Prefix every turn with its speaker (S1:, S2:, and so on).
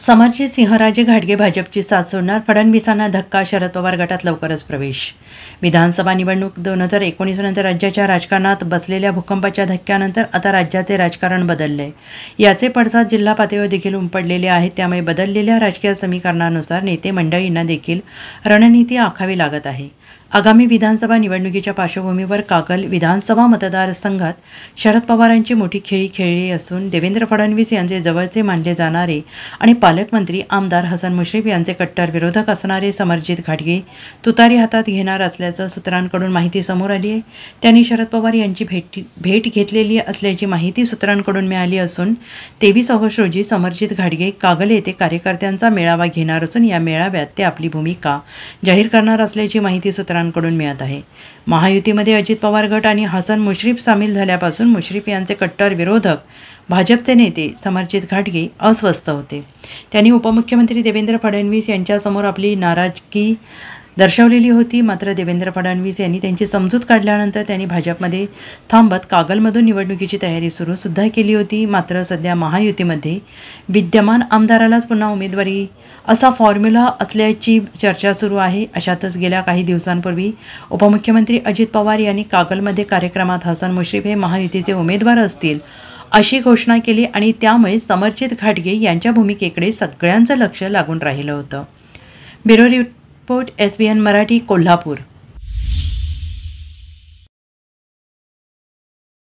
S1: समरजित सिंहराजे घाटगे भाजपची साथ सोडणार, फडणवीसांना धक्का, शरद पवार गटात लवकरच प्रवेश. विधानसभा निवडणूक 2019 नंतर राज्याच्या राजकारणात बसलेल्या भूकंपाच्या धक्क्यानंतर आता राज्याचे राजकारण बदलले. याचे पडसाद जिल्हा पातळीवर देखील उमटलेले आहेत. त्यामुळे बदललेल्या राजकीय समीकरणानुसार नेते मंडळींना देखील रणनीती आखावी लागत आहे. आगामी विधानसभा निवडणुकीच्या पार्श्वभूमीवर कागल विधानसभा मतदारसंघात शरद पवारांची मोठी खेळी खेळली असून देवेंद्र फडणवीस यांचे जवळचे मानले जाणारे आणि पालकमंत्री आमदार हसन मुश्रीफ यांचे कट्टर विरोधक असणारे समरजित घाटगे तुतारी हातात घेणार असल्याचं सूत्रांकडून माहिती समोर आली आहे. त्यांनी शरद पवार यांची भेट घेतलेली असल्याची माहिती सूत्रांकडून मिळाली असून 23 ऑगस्ट रोजी समरजित घाटगे कागल येथे कार्यकर्त्यांचा मेळावा घेणार असून या मेळाव्यात ते आपली भूमिका जाहीर करणार असल्याची माहिती सूत्रांकडून मिळत आहे. महायुतीमध्ये अजित पवार गट आणि हसन मुश्रीफ सामील झाल्यापासून मुश्रीफ यांचे कट्टर विरोधक भाजपचे नेते समरजित घाटगे अस्वस्थ होते. त्यांनी उपमुख्यमंत्री देवेंद्र फडणवीस यांच्यासमोर आपली नाराजगी दर्शवलेली होती. मात्र देवेंद्र फडणवीस यांनी त्यांची समजूत काढल्यानंतर त्यांनी भाजपमध्ये थांबत कागलमधून निवडणुकीची तयारी सुद्धा केली होती. मात्र सध्या महायुतीमध्ये विद्यमान आमदारालाच पुन्हा उमेदवारी असा फॉर्म्युला असल्याची चर्चा सुरू आहे. अशातच गेल्या काही दिवसांपूर्वी उपमुख्यमंत्री अजित पवार यांनी कागलमध्ये कार्यक्रमात हसन मुश्रीफ हे महायुतीचे उमेदवार असतील अशी घोषणा केली आणि त्यामुळे समरजित घाटगे यांच्या भूमिकेकडे सगळ्यांचं लक्ष लागून राहिलं होतं. Bureau report, SBN Marathi, Kolhapur.